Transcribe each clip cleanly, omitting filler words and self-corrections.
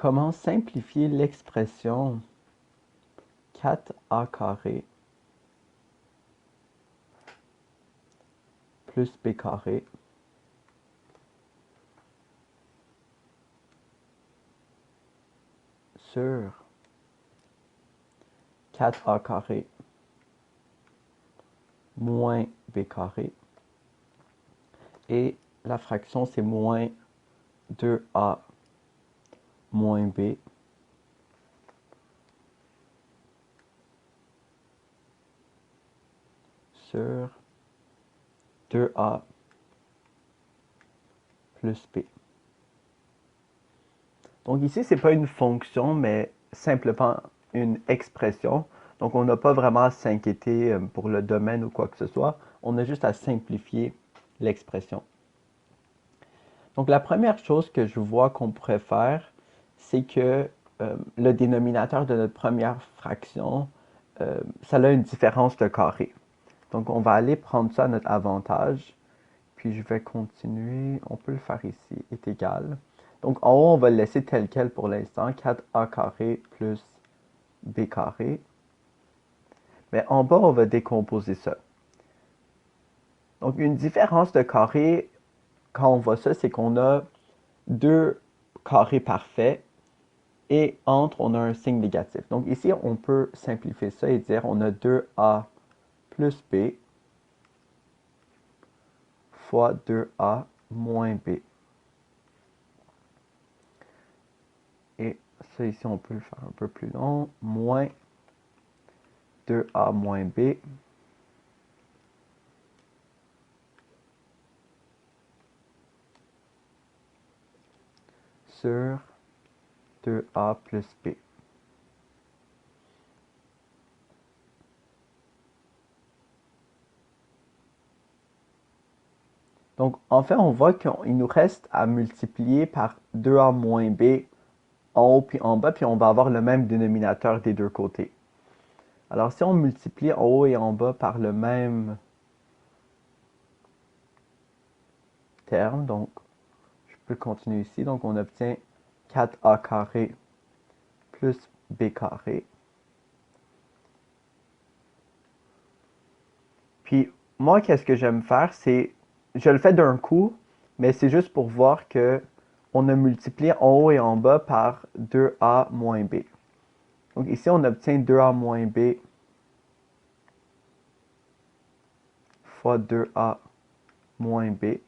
Comment simplifier l'expression 4a carré plus b carré sur 4a carré moins b carré, et la fraction c'est moins 2a moins b sur 2a plus b. Donc ici, ce n'est pas une fonction, mais simplement une expression. Donc on n'a pas vraiment à s'inquiéter pour le domaine ou quoi que ce soit. On a juste à simplifier l'expression. Donc la première chose que je vois qu'on pourrait faire, c'est que le dénominateur de notre première fraction, ça a une différence de carré. Donc on va aller prendre ça à notre avantage. Puis je vais continuer. On peut le faire ici, est égal. Donc en haut, on va le laisser tel quel pour l'instant. 4a carré plus b carré. Mais en bas, on va décomposer ça. Donc une différence de carré, quand on voit ça, c'est qu'on a deux carrés parfaits et entre, on a un signe négatif. Donc ici, on peut simplifier ça et dire on a 2a plus b fois 2a moins b. Et ça ici, on peut le faire un peu plus long. Moins 2a moins b sur 2a plus b. Donc, en fait, on voit qu'il nous reste à multiplier par 2a moins b en haut puis en bas, puis on va avoir le même dénominateur des deux côtés. Alors, si on multiplie en haut et en bas par le même terme, donc je peux continuer ici, donc on obtient 4a carré plus b carré. Puis, moi, qu'est-ce que j'aime faire, c'est, je le fais d'un coup, mais c'est juste pour voir que on a multiplié en haut et en bas par 2a moins b. Donc ici, on obtient 2a moins b fois 2a moins b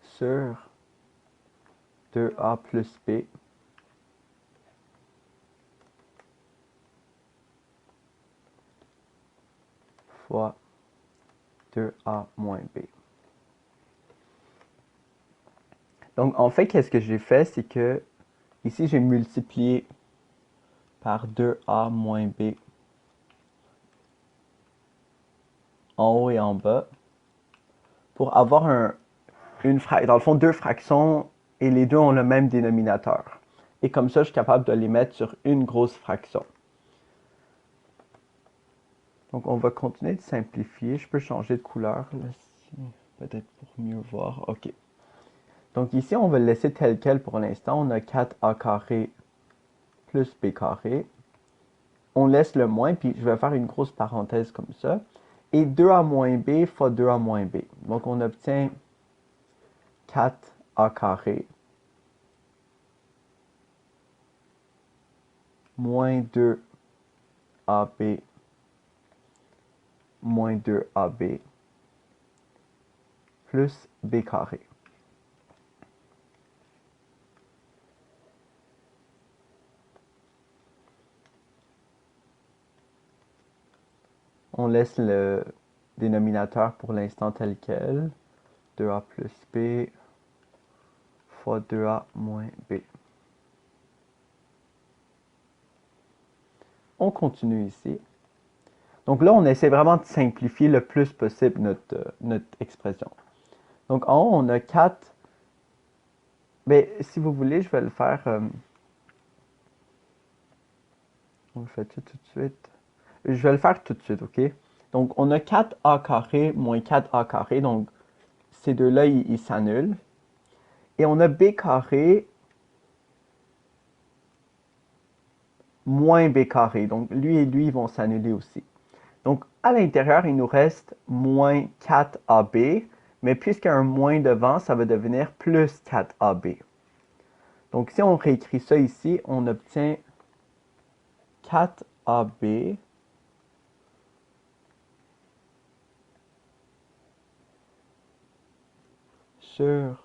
sur 2a plus b fois 2a moins b. Donc en fait, qu'est-ce que j'ai fait, c'est que ici, j'ai multiplié par 2a moins b en haut et en bas pour avoir dans le fond, deux fractions et les deux ont le même dénominateur. Et comme ça, je suis capable de les mettre sur une grosse fraction. Donc, on va continuer de simplifier. Je peux changer de couleur, peut-être pour mieux voir. OK. Donc ici, on va le laisser tel quel pour l'instant. On a 4a carré plus b carré. On laisse le moins, puis je vais faire une grosse parenthèse comme ça. Et 2a moins b fois 2a moins b. Donc, on obtient 4a carré moins 2ab moins 2ab plus b carré. On laisse le dénominateur pour l'instant tel quel. 2a plus b fois 2a moins b. On continue ici. Donc là, on essaie vraiment de simplifier le plus possible notre expression. Donc en haut, on a 4. Mais si vous voulez, je vais le faire. On le fait tout de suite. Je vais le faire tout de suite, OK? Donc, on a 4a carré moins 4a carré. Donc, ces deux-là, ils s'annulent. Et on a b carré moins b carré. Donc, lui et lui vont s'annuler aussi. Donc, à l'intérieur, il nous reste moins 4ab. Mais puisqu'il y a un moins devant, ça va devenir plus 4ab. Donc, si on réécrit ça ici, on obtient 4ab sur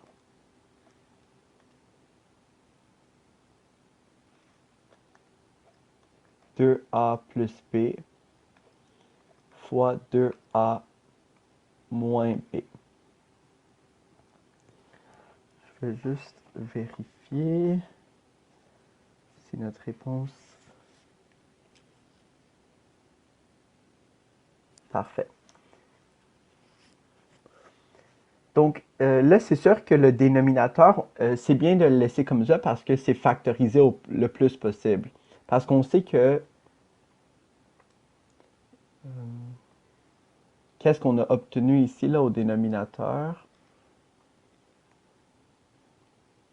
2a plus b fois 2a moins b. Je vais juste vérifier si notre réponse... Parfait. Donc là, c'est sûr que le dénominateur, c'est bien de le laisser comme ça parce que c'est factorisé le plus possible. Parce qu'on sait que... qu'est-ce qu'on a obtenu ici, là, au dénominateur?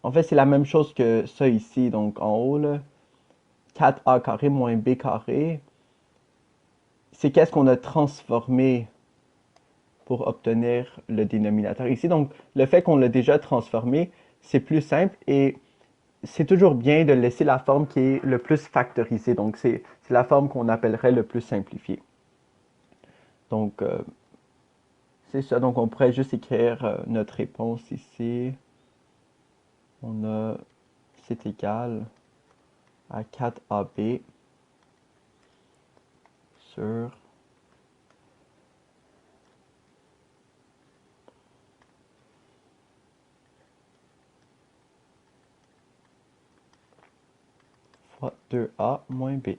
En fait, c'est la même chose que ça ici. Donc, en haut, là, 4a carré moins b carré. C'est qu'est-ce qu'on a transformé pour obtenir le dénominateur ici. Donc, le fait qu'on l'a déjà transformé, c'est plus simple et c'est toujours bien de laisser la forme qui est le plus factorisée. Donc, c'est la forme qu'on appellerait le plus simplifiée. Donc, c'est ça. Donc, on pourrait juste écrire notre réponse ici. On a, c'est égal à 4ab sur fois 2a moins b.